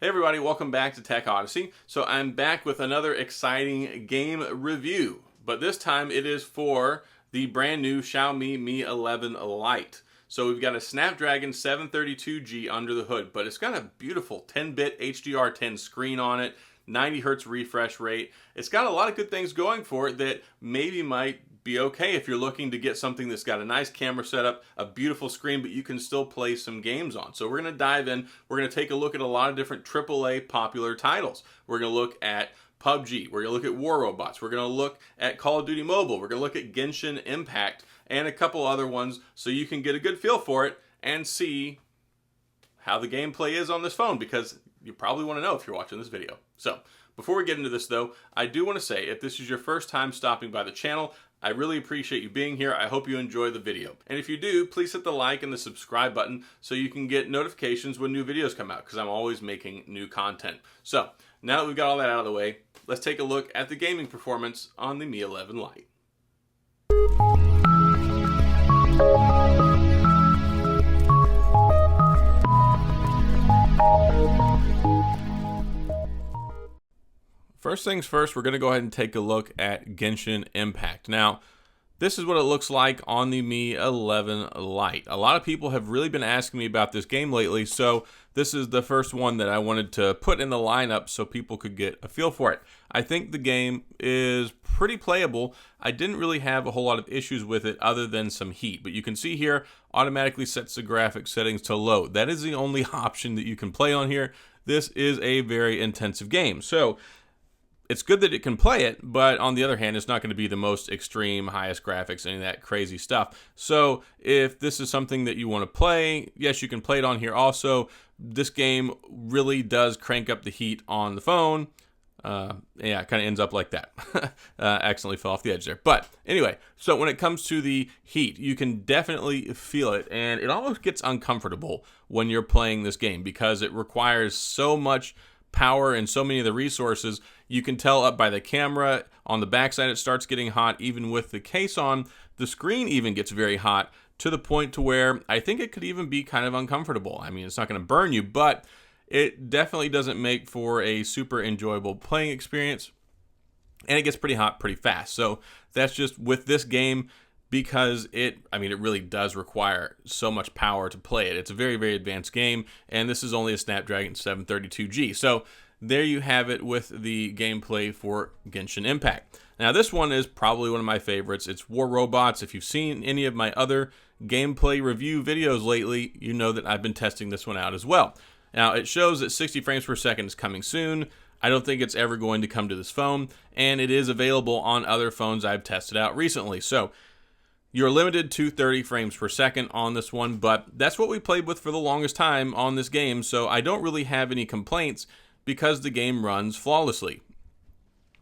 Hey everybody, welcome back to TechOdyssey. So I'm back with another exciting game review, but this time it is for the brand new Xiaomi Mi 11 Lite. So we've got a Snapdragon 732G under the hood, but it's got a beautiful 10-bit HDR10 screen on it, 90 hertz refresh rate. It's got a lot of good things going for it that maybe might be okay if you're looking to get something that's got a nice camera setup, a beautiful screen, but you can still play some games on. So we're going to dive in. We're going to take a look at a lot of different AAA popular titles. We're going to look at PUBG. We're going to look at War Robots. We're going to look at Call of Duty Mobile. We're going to look at Genshin Impact and a couple other ones so you can get a good feel for it and see how the gameplay is on this phone, because you probably want to know if you're watching this video. So before we get into this though, I do want to say if this is your first time stopping by the channel, I really appreciate you being here. I hope you enjoy the video. And if you do, please hit the like and the subscribe button so you can get notifications when new videos come out, because I'm always making new content. So now that we've got all that out of the way, let's take a look at the gaming performance on the Mi 11 Lite. First things first, we're going to go ahead and take a look at Genshin Impact. Now, this is what it looks like on the Mi 11 Lite. A lot of people have really been asking me about this game lately, so this is the first one that I wanted to put in the lineup so people could get a feel for it. I think the game is pretty playable. I didn't really have a whole lot of issues with it other than some heat, but you can see here, automatically sets the graphics settings to low. That is the only option that you can play on here. This is a very intensive game. So it's good that it can play it, but on the other hand, it's not going to be the most extreme, highest graphics, any of that crazy stuff. So if this is something that you want to play, yes, you can play it on here also. This game really does crank up the heat on the phone. Yeah, it kind of ends up like that. Accidentally fell off the edge there. But anyway, so when it comes to the heat, you can definitely feel it, and it almost gets uncomfortable when you're playing this game because it requires so much power and so many of the resources. You can tell up by the camera on the backside it starts getting hot. Even with the case on, the screen even gets very hot to the point to where I think it could even be kind of uncomfortable. I mean, it's not going to burn you, but it definitely doesn't make for a super enjoyable playing experience, and it gets pretty hot pretty fast. So that's just with this game, because it really does require so much power to play it. It's a very, very advanced game, and this is only a Snapdragon 732G. So there you have it with the gameplay for Genshin Impact. Now this one is probably one of my favorites. It's War Robots. If you've seen any of my other gameplay review videos lately, you know that I've been testing this one out as well. Now it shows that 60 frames per second is coming soon. I don't think it's ever going to come to this phone, and it is available on other phones I've tested out recently. So you're limited to 30 frames per second on this one, but that's what we played with for the longest time on this game, so I don't really have any complaints because the game runs flawlessly.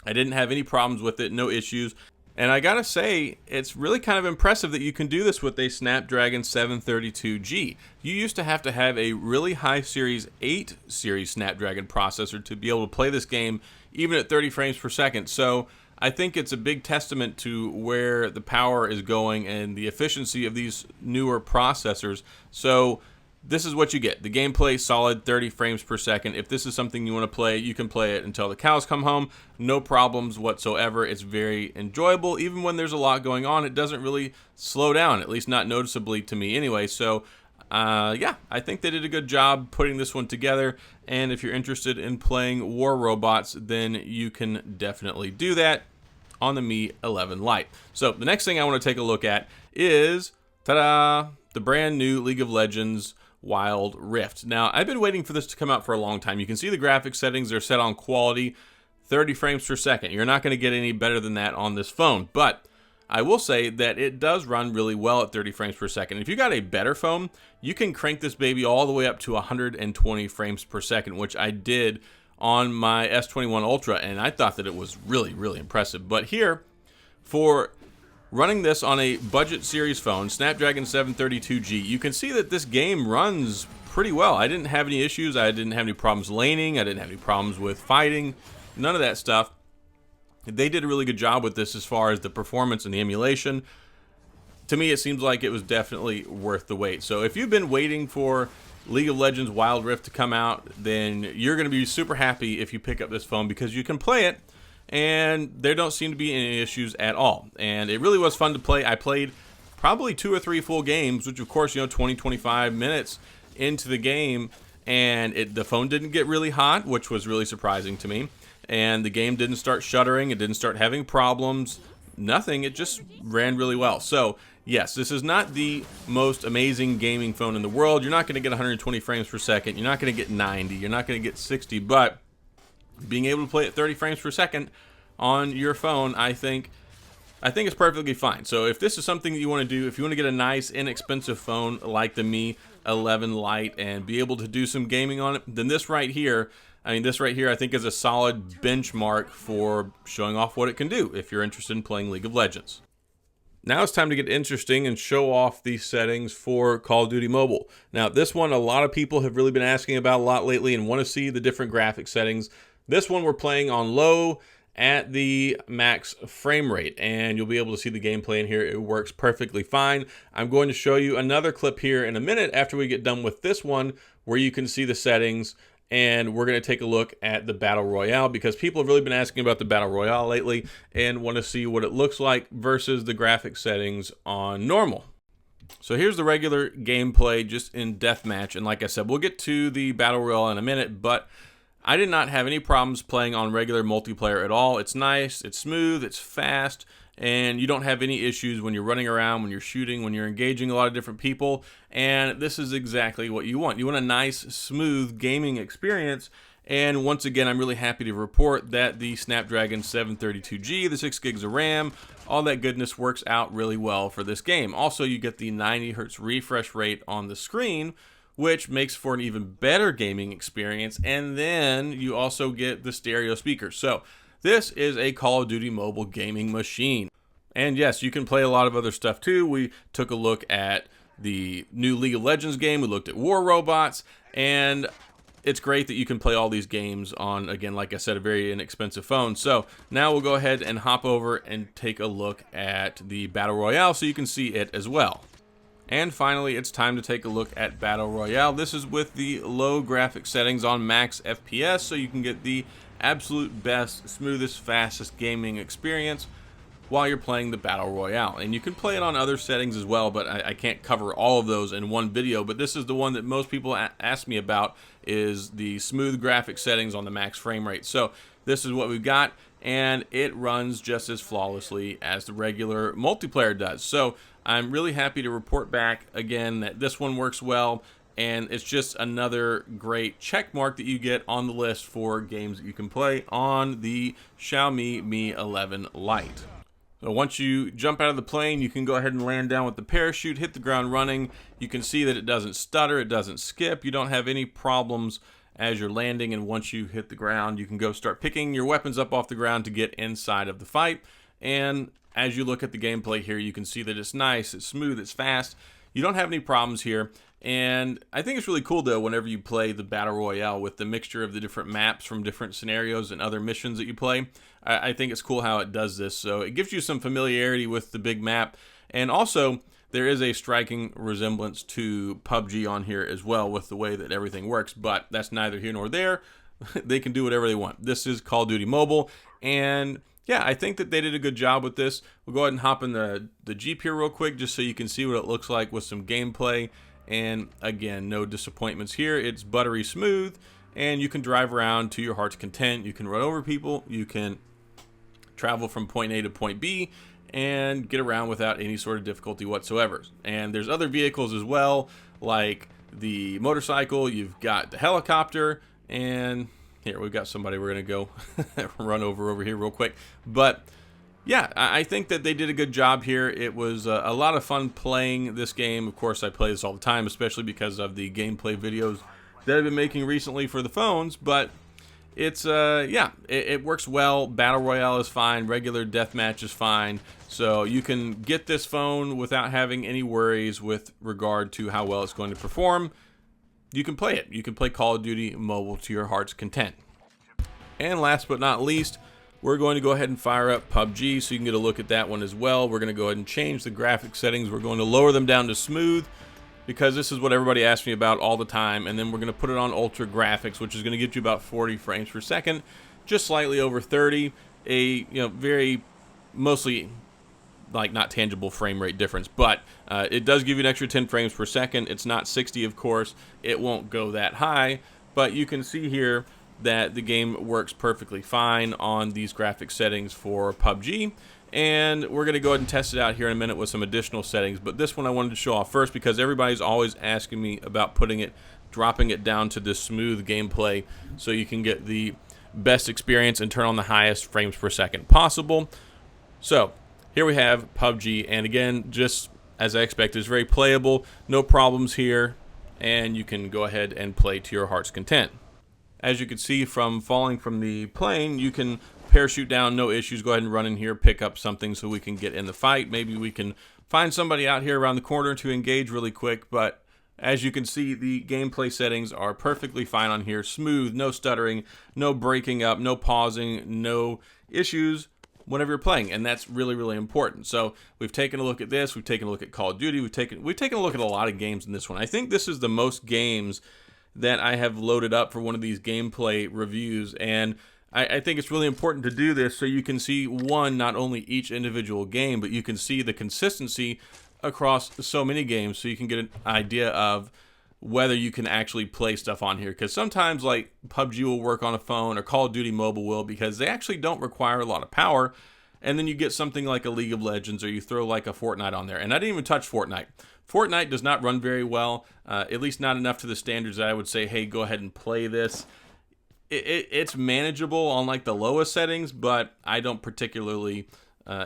I didn't have any problems with it, no issues, and I gotta say, it's really kind of impressive that you can do this with a Snapdragon 732G. You used to have a really high Series 8 series Snapdragon processor to be able to play this game even at 30 frames per second, so I think it's a big testament to where the power is going and the efficiency of these newer processors. So this is what you get. The gameplay, solid 30 frames per second. If this is something you want to play, you can play it until the cows come home. No problems whatsoever. It's very enjoyable. Even when there's a lot going on, it doesn't really slow down, at least not noticeably to me anyway. So yeah, I think they did a good job putting this one together, and if you're interested in playing War Robots, then you can definitely do that on the Mi 11 Lite. So the next thing I want to take a look at is, ta-da, the brand new League of Legends Wild Rift. Now, I've been waiting for this to come out for a long time. You can see the graphics settings, they're set on quality, 30 frames per second. You're not going to get any better than that on this phone, but I will say that it does run really well at 30 frames per second. If you got a better phone, you can crank this baby all the way up to 120 frames per second, which I did on my S21 Ultra, and I thought that it was really, really impressive. But here, for running this on a budget series phone, Snapdragon 732G, you can see that this game runs pretty well. I didn't have any issues. I didn't have any problems laning. I didn't have any problems with fighting. None of that stuff. They did a really good job with this as far as the performance and the emulation. To me, it seems like it was definitely worth the wait. So if you've been waiting for League of Legends Wild Rift to come out, then you're going to be super happy if you pick up this phone because you can play it and there don't seem to be any issues at all. And it really was fun to play. I played probably 2 or 3 full games, which of course, 20-25 minutes into the game, and the phone didn't get really hot, which was really surprising to me. And the game didn't start shuddering, it didn't start having problems, nothing, it just ran really well. So yes, this is not the most amazing gaming phone in the world. You're not going to get 120 frames per second, you're not going to get 90, you're not going to get 60, but being able to play at 30 frames per second on your phone, I think it's perfectly fine. So if this is something that you want to do, if you want to get a nice inexpensive phone like the Mi 11 Lite and be able to do some gaming on it, then this right here I think is a solid benchmark for showing off what it can do if you're interested in playing League of Legends. Now it's time to get interesting and show off the settings for Call of Duty Mobile. Now this one a lot of people have really been asking about a lot lately and want to see the different graphic settings. This one we're playing on low at the max frame rate, and you'll be able to see the gameplay in here. It works perfectly fine. I'm going to show you another clip here in a minute after we get done with this one where you can see the settings, and we're going to take a look at the Battle Royale because people have really been asking about the Battle Royale lately and want to see what it looks like versus the graphic settings on normal. So here's the regular gameplay just in deathmatch, and like I said, we'll get to the Battle Royale in a minute, but I did not have any problems playing on regular multiplayer at all. It's nice, it's smooth, it's fast, and you don't have any issues when you're running around, when you're shooting, when you're engaging a lot of different people, and this is exactly what you want. You want a nice, smooth gaming experience, and once again, I'm really happy to report that the Snapdragon 732G, the 6 gigs of RAM, all that goodness works out really well for this game. Also, you get the 90 Hz refresh rate on the screen, which makes for an even better gaming experience, and then you also get the stereo speakers. So this is a Call of Duty mobile gaming machine. And yes, you can play a lot of other stuff too. We took a look at the new League of Legends game, we looked at War Robots, and it's great that you can play all these games on, again, like I said, a very inexpensive phone. So now we'll go ahead and hop over and take a look at the Battle Royale so you can see it as well. And finally, it's time to take a look at Battle Royale. This is with the low graphic settings on max FPS, so you can get the absolute best, smoothest, fastest gaming experience while you're playing the Battle Royale. And you can play it on other settings as well, but I can't cover all of those in one video. But this is the one that most people ask me about, is the smooth graphic settings on the max frame rate. So this is what we've got, and it runs just as flawlessly as the regular multiplayer does. So I'm really happy to report back again that this one works well, and it's just another great check mark that you get on the list for games that you can play on the Xiaomi Mi 11 Lite. So once you jump out of the plane, you can go ahead and land down with the parachute, hit the ground running. You can see that it doesn't stutter, it doesn't skip, you don't have any problems as you're landing, and once you hit the ground, you can go start picking your weapons up off the ground to get inside of the fight. And as you look at the gameplay here, you can see that it's nice, it's smooth, it's fast. You don't have any problems here. And I think it's really cool, though, whenever you play the Battle Royale with the mixture of the different maps from different scenarios and other missions that you play. I think it's cool how it does this. So it gives you some familiarity with the big map. And also, there is a striking resemblance to PUBG on here as well with the way that everything works. But that's neither here nor there. They can do whatever they want. This is Call of Duty Mobile, and yeah, I think that they did a good job with this. We'll go ahead and hop in the Jeep here real quick just so you can see what it looks like with some gameplay. And again, no disappointments here. It's buttery smooth, and you can drive around to your heart's content. You can run over people. You can travel from point A to point B and get around without any sort of difficulty whatsoever. And there's other vehicles as well, like the motorcycle. You've got the helicopter, and here, we've got somebody we're going to go run over here real quick. But yeah, I think that they did a good job here. It was a lot of fun playing this game. Of course, I play this all the time, especially because of the gameplay videos that I've been making recently for the phones. But it's, yeah, it works well. Battle Royale is fine. Regular deathmatch is fine. So you can get this phone without having any worries with regard to how well it's going to perform. You can play it. You can play Call of Duty Mobile to your heart's content. And last but not least, we're going to go ahead and fire up PUBG so you can get a look at that one as well. We're going to go ahead and change the graphic settings. We're going to lower them down to smooth, because this is what everybody asks me about all the time. And then we're going to put it on ultra graphics, which is going to get you about 40 frames per second, just slightly over 30. Very mostly like not tangible frame rate difference, but it does give you an extra 10 frames per second. It's not 60, of course. It won't go that high, but you can see here that the game works perfectly fine on these graphic settings for PUBG. And we're going to go ahead and test it out here in a minute with some additional settings. But this one I wanted to show off first because everybody's always asking me about dropping it down to the smooth gameplay so you can get the best experience and turn on the highest frames per second possible. So here we have PUBG, and again, just as I expected, it's very playable, no problems here, and you can go ahead and play to your heart's content. As you can see from falling from the plane, you can parachute down, no issues. Go ahead and run in here, pick up something so we can get in the fight. Maybe we can find somebody out here around the corner to engage really quick, but as you can see, the gameplay settings are perfectly fine on here. Smooth, no stuttering, no breaking up, no pausing, no issues whenever you're playing, and that's really, really important. So we've taken a look at this. We've taken a look at Call of Duty. We've taken a look at a lot of games in this one. I think this is the most games that I have loaded up for one of these gameplay reviews, and I think it's really important to do this so you can see, one, not only each individual game, but you can see the consistency across so many games so you can get an idea of whether you can actually play stuff on here. Because sometimes like PUBG will work on a phone or Call of Duty Mobile will, because they actually don't require a lot of power. And then you get something like a League of Legends, or you throw like a Fortnite on there. And I didn't even touch Fortnite. Fortnite does not run very well, at least not enough to the standards that I would say, hey, go ahead and play this. It's manageable on like the lowest settings, but I don't particularly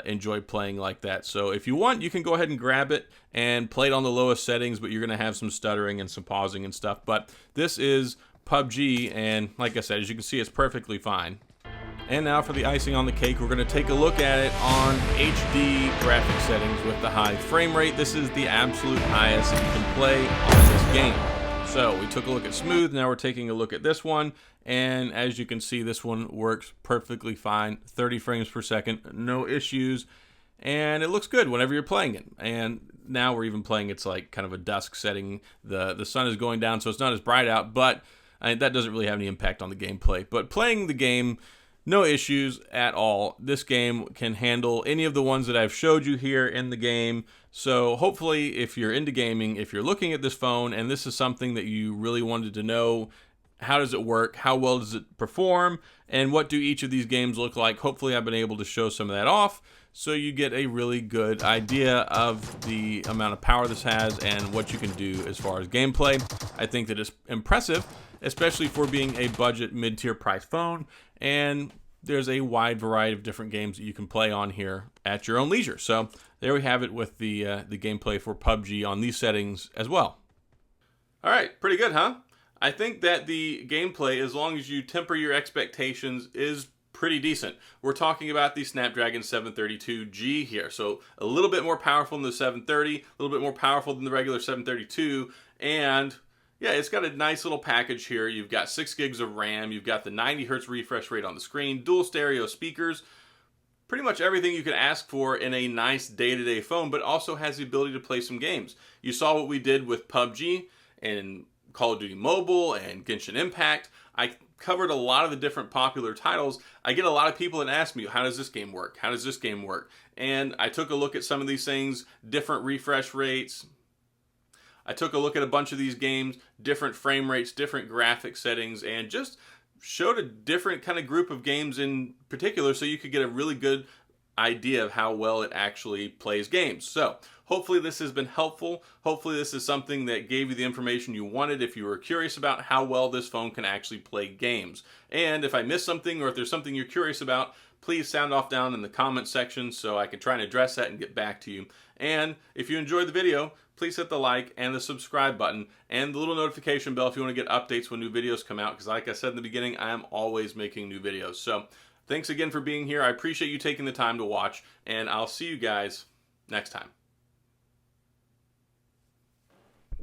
enjoy playing like that. So if you want, you can go ahead and grab it and play it on the lowest settings, but you're going to have some stuttering and some pausing and stuff. But this is PUBG, and like I said, as you can see, it's perfectly fine. And now for the icing on the cake, we're going to take a look at it on HD graphic settings with the high frame rate. This is the absolute highest you can play on this game. So we took a look at smooth, now we're taking a look at this one, and as you can see, this one works perfectly fine, 30 frames per second, no issues, and it looks good whenever you're playing it. And now we're even playing, it's like kind of a dusk setting, the sun is going down, so it's not as bright out, but that doesn't really have any impact on the gameplay. But playing the game, no issues at all. This game can handle any of the ones that I've showed you here in the game. So hopefully, if you're into gaming, if you're looking at this phone and this is something that you really wanted to know, how does it work, how well does it perform, and what do each of these games look like, hopefully I've been able to show some of that off so you get a really good idea of the amount of power this has and what you can do as far as gameplay. I think that it's impressive, especially for being a budget mid-tier price phone, and there's a wide variety of different games that you can play on here at your own leisure. So there we have it with the gameplay for PUBG on these settings as well. All right, pretty good, huh? I think that the gameplay, as long as you temper your expectations, is pretty decent. We're talking about the Snapdragon 732G here, so a little bit more powerful than the 730, a little bit more powerful than the regular 732, and yeah, it's got a nice little package here. You've got 6 gigs of RAM, you've got the 90 Hz refresh rate on the screen, dual stereo speakers, pretty much everything you can ask for in a nice day-to-day phone, but also has the ability to play some games. You saw what we did with PUBG and Call of Duty Mobile and Genshin Impact. I covered a lot of the different popular titles. I get a lot of people that ask me, how does this game work? How does this game work? And I took a look at some of these things, different refresh rates. I took a look at a bunch of these games, different frame rates, different graphic settings, and just showed a different kind of group of games in particular so you could get a really good idea of how well it actually plays games. So hopefully this has been helpful. Hopefully this is something that gave you the information you wanted if you were curious about how well this phone can actually play games. And if I missed something, or if there's something you're curious about, please sound off down in the comment section so I can try and address that and get back to you. And if you enjoyed the video, please hit the like and the subscribe button and the little notification bell if you want to get updates when new videos come out, because like I said in the beginning, I am always making new videos. So thanks again for being here. I appreciate you taking the time to watch, and I'll see you guys next time.